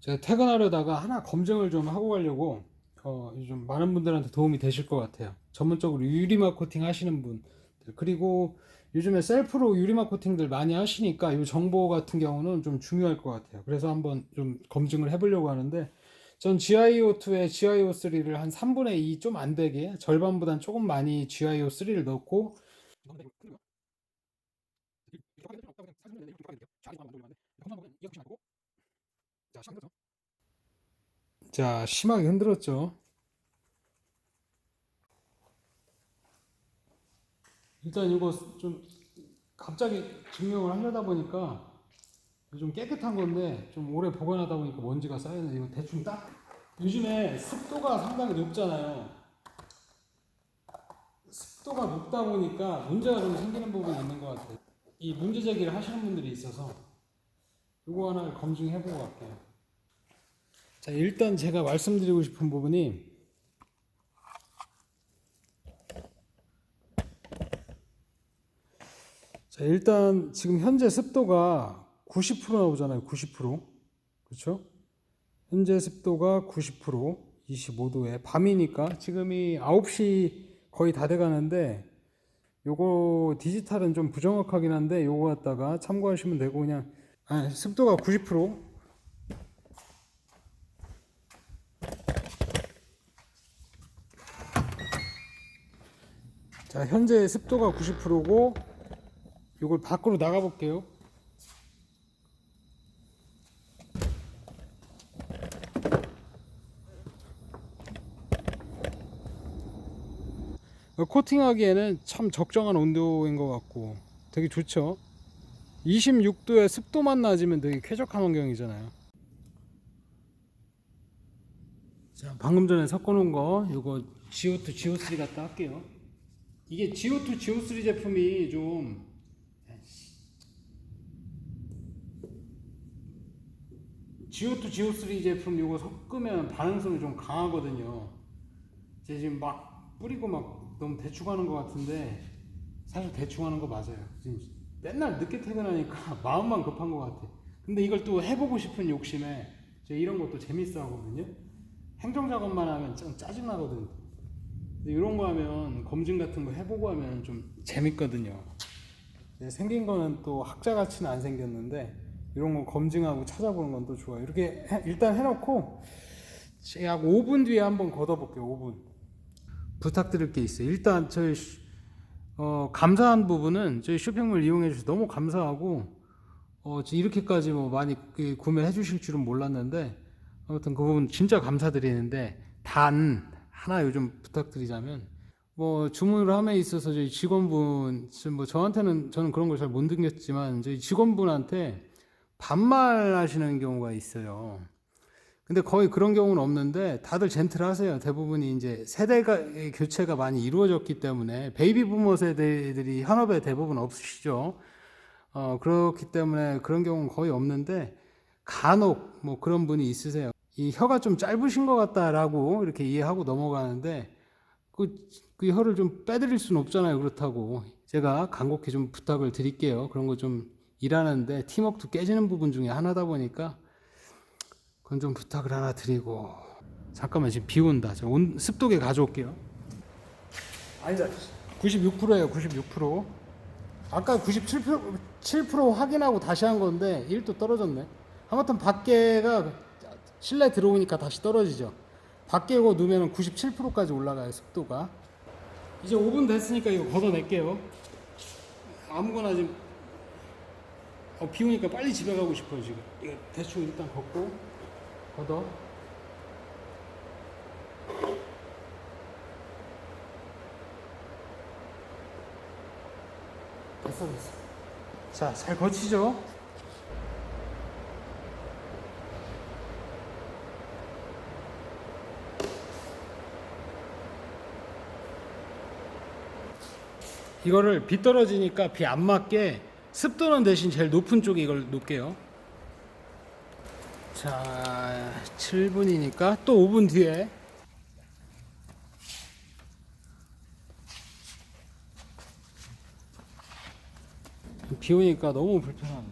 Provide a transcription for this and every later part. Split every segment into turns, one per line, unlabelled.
제가 퇴근하려다가 하나 검증을 좀 하고 가려고 좀 많은 분들한테 도움이 되실 것 같아요. 전문적으로 유리막 코팅 하시는 분들, 그리고 요즘에 셀프로 유리막 코팅들 많이 하시니까 이 정보 같은 경우는 좀 중요할 것 같아요. 그래서 한번 좀 검증을 해보려고 하는데, 전 GIO2에 GIO3를 한 3분의 2 좀 안 되게, 절반보단 조금 많이 GIO3를 넣고 자, 심하게 흔들었죠. 일단 이거 좀 갑자기 증명을 하려다 보니까 좀 깨끗한 건데, 좀 오래 보관하다 보니까 먼지가 쌓이는, 이거 대충 딱, 요즘에 습도가 상당히 높잖아요. 습도가 높다 보니까 문제가 좀 생기는 부분이 있는 것 같아요. 이 문제 제기를 하시는 분들이 있어서 이거 하나 검증해 보고 갈게요. 자, 일단 제가 말씀드리고 싶은 부분이, 자, 일단 지금 현재 습도가 90% 나오잖아요. 90%. 그렇죠? 현재 습도가 90%, 25도에, 밤이니까 지금이 9시 거의 다 돼 가는데, 요거 디지털은 좀 부정확하긴 한데 요거 갖다가 참고하시면 되고, 그냥 습도가 90%. 자, 현재 습도가 90%고 요걸 밖으로 나가 볼게요. 코팅하기에는 참 적정한 온도인 것 같고 되게 좋죠. 26도에 습도만 낮으면 되게 쾌적한 환경이잖아요. 자, 방금 전에 섞어 놓은 거 요거 GO2, GO3 갖다 할게요. 이게 GO2, GO3 제품이 좀, GO2, GO3 제품 요거 섞으면 반응성이 좀 강하거든요. 제가 지금 막 뿌리고 막 너무 대충 하는 것 같은데, 사실 대충 하는 거 맞아요. 지금 맨날 늦게 퇴근하니까 마음만 급한 것 같아. 근데 이걸 또 해보고 싶은 욕심에 제가 이런 것도 재밌어 하거든요. 행정작업만 하면 좀 짜증나거든요. 근데 이런 거 하면, 검증 같은 거 해보고 하면 좀 재밌거든요. 생긴 거는 또 학자 같이는 안 생겼는데, 이런 거 검증하고 찾아보는 건 또 좋아요. 이렇게 일단 해놓고 약 5분 뒤에 한번 걷어볼게요. 5분. 부탁드릴 게 있어요. 일단 저희 감사한 부분은, 저희 쇼핑몰 이용해 주셔서 너무 감사하고, 이렇게까지 뭐 많이 구매해 주실 줄은 몰랐는데, 아무튼 그 부분 진짜 감사드리는데, 단 하나 요즘 부탁드리자면, 뭐 주문을 함에 있어서 저희 직원분, 지금 뭐 저한테는, 저는 그런 걸 잘 못 느꼈지만 저희 직원분한테 반말하시는 경우가 있어요. 근데 거의 그런 경우는 없는데 다들 젠틀하세요. 대부분이 이제 세대가 교체가 많이 이루어졌기 때문에, 베이비 부머 세대들이 현업에 대부분 없으시죠. 그렇기 때문에 그런 경우는 거의 없는데, 간혹 뭐 그런 분이 있으세요. 이 혀가 좀 짧으신 것 같다라고 이렇게 이해하고 넘어가는데, 그, 그 혀를 좀 빼드릴 수는 없잖아요. 그렇다고 제가 간곡히 좀 부탁을 드릴게요. 그런 거 좀 일하는데 팀워크도 깨지는 부분 중에 하나다 보니까 그건 좀 부탁을 하나 드리고. 잠깐만, 지금 비 온다. 저 습도계 가져올게요. 아니다, 96%예요. 96%. 아까 97% 7% 확인하고 다시 한 건데 1도 떨어졌네. 아무튼 밖에가, 실내 들어오니까 다시 떨어지죠. 밖에 이거 넣으면 97%까지 올라가요, 습도가. 이제 5분 됐으니까 이거 걷어낼게요. 아무거나 지금, 비 오니까 빨리 집에 가고 싶어요 지금. 이거 대충 일단 걷고 걷어. 됐어 됐어. 자, 잘 거치죠? 이거를 비 떨어지니까 비 안 맞게 습도는 대신 제일 높은 쪽에 이걸 놓을게요. 자, 7분이니까 또 5분 뒤에. 비 오니까 너무 불편하네.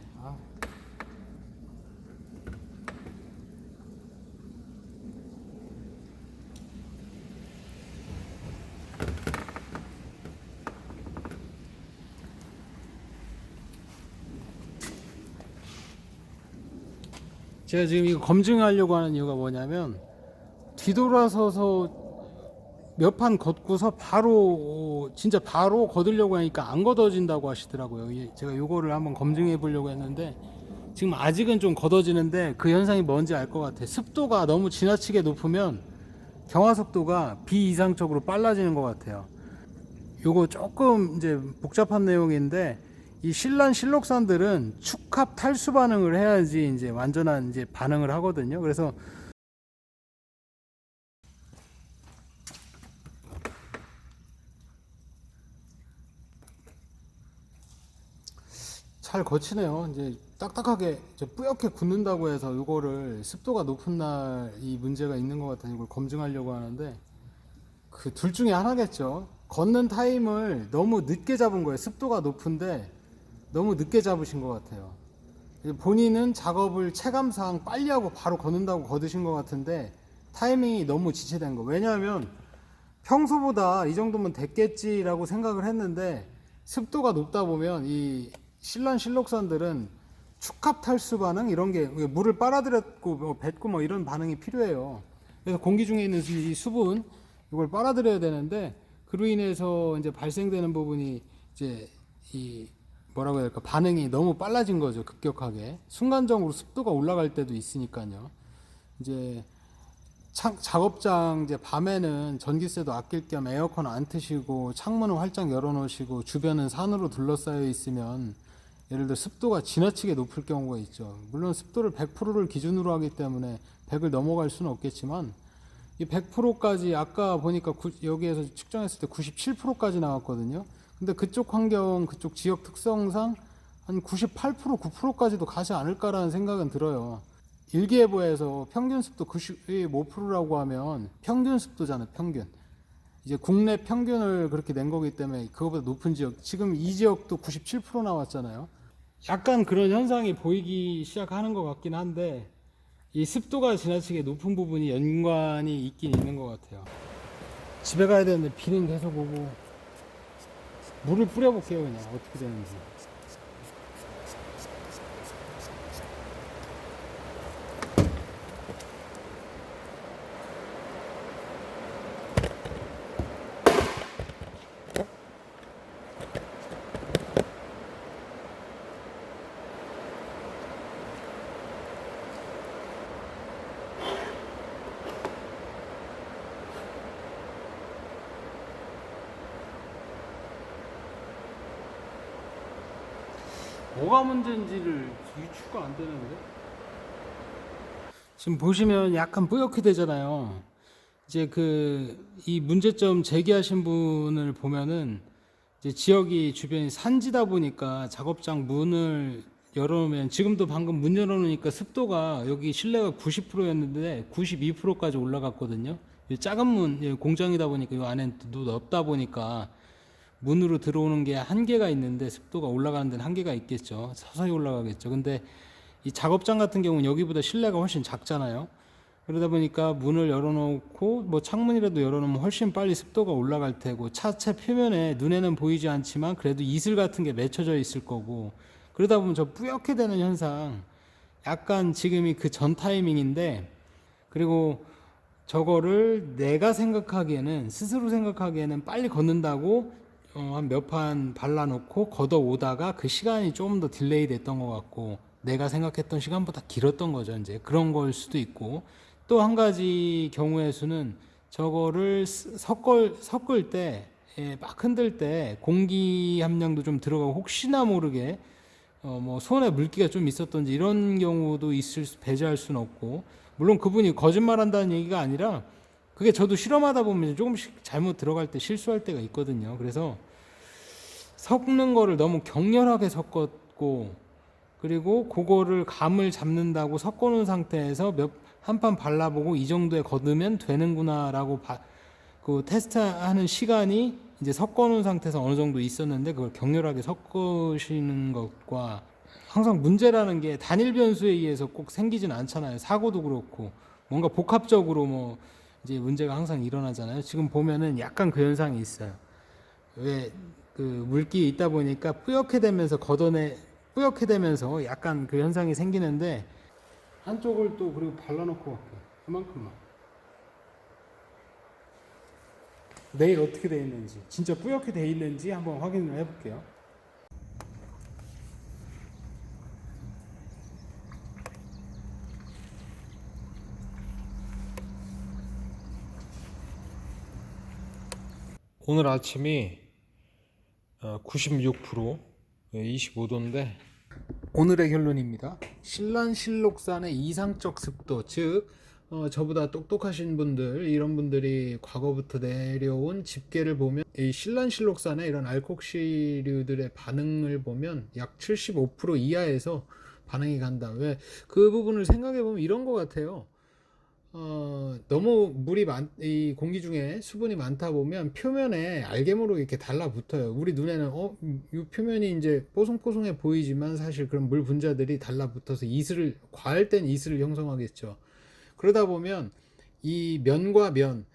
제가 지금 이거 검증하려고 하는 이유가 뭐냐면, 뒤돌아서서 몇 판 걷고서 바로 진짜 바로 걷으려고 하니까 안 걷어진다고 하시더라고요. 제가 요거를 한번 검증해 보려고 했는데 지금 아직은 좀 걷어지는데, 그 현상이 뭔지 알 것 같아요. 습도가 너무 지나치게 높으면 경화 속도가 비이상적으로 빨라지는 것 같아요. 요거 조금 이제 복잡한 내용인데, 이 신란 실록산들은 축합 탈수 반응을 해야지 이제 완전한 이제 반응을 하거든요. 그래서 잘 거치네요. 이제 딱딱하게 이제 뿌옇게 굳는다고 해서 이거를 습도가 높은 날 이 문제가 있는 것 같아서 이걸 검증하려고 하는데, 그 둘 중에 하나겠죠. 걷는 타임을 너무 늦게 잡은 거예요. 습도가 높은데 너무 늦게 잡으신 것 같아요. 본인은 작업을 체감상 빨리 하고 바로 걷는다고 걷으신 것 같은데 타이밍이 너무 지체된 거. 왜냐하면 평소보다 이 정도면 됐겠지라고 생각을 했는데, 습도가 높다 보면 이 신란 실록산들은 축합 탈수 반응 이런 게, 물을 빨아들였고 뭐 뱉고 뭐 이런 반응이 필요해요. 그래서 공기 중에 있는 이 수분 이걸 빨아들여야 되는데, 그로 인해서 이제 발생되는 부분이 이제 이 뭐라고 해야 될까, 반응이 너무 빨라진 거죠. 급격하게 순간적으로 습도가 올라갈 때도 있으니까요. 이제 작업장 이제 밤에는 전기세도 아낄 겸 에어컨 안 트시고 창문을 활짝 열어 놓으시고 주변은 산으로 둘러싸여 있으면, 예를 들어 습도가 지나치게 높을 경우가 있죠. 물론 습도를 100%를 기준으로 하기 때문에 100을 넘어갈 수는 없겠지만, 이 100%까지 아까 보니까 여기에서 측정했을 때 97%까지 나왔거든요. 근데 그쪽 환경, 그쪽 지역 특성상 한 98%, 9%까지도 가지 않을까라는 생각은 들어요. 일기예보에서 평균 습도 95%라고 하면 평균 습도잖아요. 평균. 이제 국내 평균을 그렇게 낸 거기 때문에 그거보다 높은 지역, 지금 이 지역도 97% 나왔잖아요. 약간 그런 현상이 보이기 시작하는 것 같긴 한데, 이 습도가 지나치게 높은 부분이 연관이 있긴 있는 것 같아요. 집에 가야 되는데 비는 계속 오고, 물을 뿌려볼게요. 그냥 어떻게 되는지. 뭐가 문제인지를 유추가 안 되는데, 지금 보시면 약간 뿌옇게 되잖아요. 이제 이 문제점 제기하신 분을 보면은, 이제 지역이 주변이 산지다 보니까 작업장 문을 열어놓으면, 지금도 방금 문 열어놓으니까 습도가 여기 실내가 90%였는데 92%까지 올라갔거든요. 작은 문, 공장이다 보니까 이 안에 또 넓다 보니까 문으로 들어오는 게 한계가 있는데, 습도가 올라가는 데는 한계가 있겠죠. 서서히 올라가겠죠. 근데 이 작업장 같은 경우는 여기보다 실내가 훨씬 작잖아요. 그러다 보니까 문을 열어놓고 뭐 창문이라도 열어놓으면 훨씬 빨리 습도가 올라갈 테고, 차체 표면에 눈에는 보이지 않지만 그래도 이슬 같은 게 맺혀져 있을 거고, 그러다 보면 저 뿌옇게 되는 현상, 약간 지금이 그 전 타이밍인데, 그리고 저거를 내가 생각하기에는, 스스로 생각하기에는 빨리 걷는다고 한 몇 판 발라놓고 걷어 오다가 그 시간이 조금 더 딜레이 됐던 것 같고, 내가 생각했던 시간보다 길었던 거죠. 이제 그런 걸 수도 있고, 또 한 가지 경우의 수는 저거를 섞을 때, 막 흔들 때 공기 함량도 좀 들어가고, 혹시나 모르게 뭐 손에 물기가 좀 있었던지 이런 경우도 배제할 수는 없고, 물론 그분이 거짓말한다는 얘기가 아니라, 그게 저도 실험하다 보면 조금씩 잘못 들어갈 때 실수할 때가 있거든요. 그래서 섞는 거를 너무 격렬하게 섞었고, 그리고 그거를 감을 잡는다고 섞어놓은 상태에서 한 판 발라보고 이 정도에 걷으면 되는구나라고 그 테스트하는 시간이 이제 섞어놓은 상태에서 어느 정도 있었는데, 그걸 격렬하게 섞으시는 것과, 항상 문제라는 게 단일 변수에 의해서 꼭 생기진 않잖아요. 사고도 그렇고 뭔가 복합적으로 뭐 이제 문제가 항상 일어나잖아요. 지금 보면은 약간 그 현상이 있어요. 왜 그 물기 있다 보니까 뿌옇게 되면서 약간 그 현상이 생기는데, 한쪽을 또 그리고 발라놓고 갈게요. 그만큼만. 내일 어떻게 돼 있는지, 진짜 뿌옇게 돼 있는지 한번 확인을 해볼게요. 오늘 아침이 96% 25도인데 오늘의 결론입니다. 신란실록산의 이상적 습도, 즉 저보다 똑똑하신 분들, 이런 분들이 과거부터 내려온 집계를 보면 이 신란실록산의 이런 알콕시류들의 반응을 보면 약 75% 이하에서 반응이 간다. 왜? 그 부분을 생각해 보면 이런 것 같아요. 너무 이 공기 중에 수분이 많다 보면 표면에 알게 모르게 이렇게 달라붙어요. 우리 눈에는 이 표면이 이제 뽀송뽀송해 보이지만 사실 그런 물 분자들이 달라붙어서 과할 땐 이슬을 형성하겠죠. 그러다 보면 이 면과 면,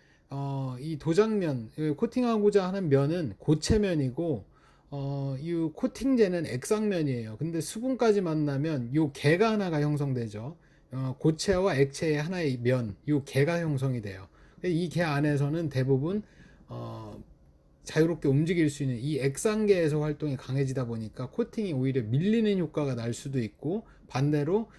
이 도장면, 코팅하고자 하는 면은 고체면이고, 이 코팅제는 액상면이에요. 근데 수분까지 만나면 요 개가 하나가 형성되죠. 고체와 액체의 하나의 면, 요 개가 형성이 돼요. 이 개 안에서는 대부분 자유롭게 움직일 수 있는 이 액상계에서 활동이 강해지다 보니까 코팅이 오히려 밀리는 효과가 날 수도 있고, 반대로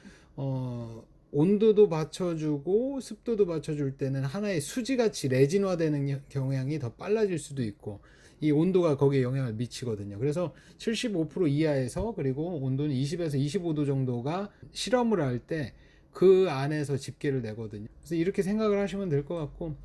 온도도 받쳐주고 습도도 받쳐줄 때는 하나의 수지같이 레진화되는 경향이 더 빨라질 수도 있고, 이 온도가 거기에 영향을 미치거든요. 그래서 75% 이하에서, 그리고 온도는 20에서 25도 정도가 실험을 할 때 그 안에서 집계를 내거든요. 그래서 이렇게 생각을 하시면 될 것 같고,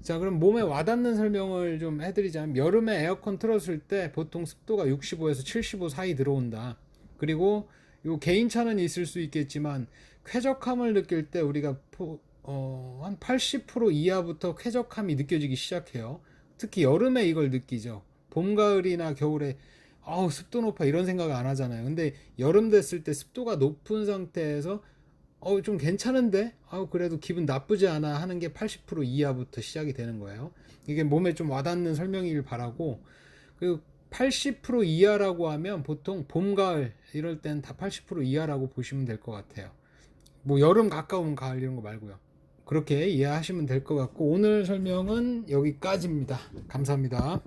자, 그럼 몸에 와닿는 설명을 좀 해드리자면, 여름에 에어컨 틀었을 때 보통 습도가 65에서 75 사이 들어온다. 그리고 요 개인차는 있을 수 있겠지만 쾌적함을 느낄 때 우리가 한 80% 이하부터 쾌적함이 느껴지기 시작해요. 특히 여름에 이걸 느끼죠. 봄, 가을이나 겨울에 습도 높아 이런 생각 안 하잖아요. 근데 여름 됐을 때 습도가 높은 상태에서 좀 괜찮은데? 그래도 기분 나쁘지 않아 하는 게 80% 이하부터 시작이 되는 거예요. 이게 몸에 좀 와닿는 설명이길 바라고, 그 80% 이하라고 하면 보통 봄, 가을 이럴 땐 다 80% 이하라고 보시면 될 것 같아요. 뭐 여름 가까운 가을 이런 거 말고요. 그렇게 이해하시면 될 것 같고, 오늘 설명은 여기까지입니다. 감사합니다.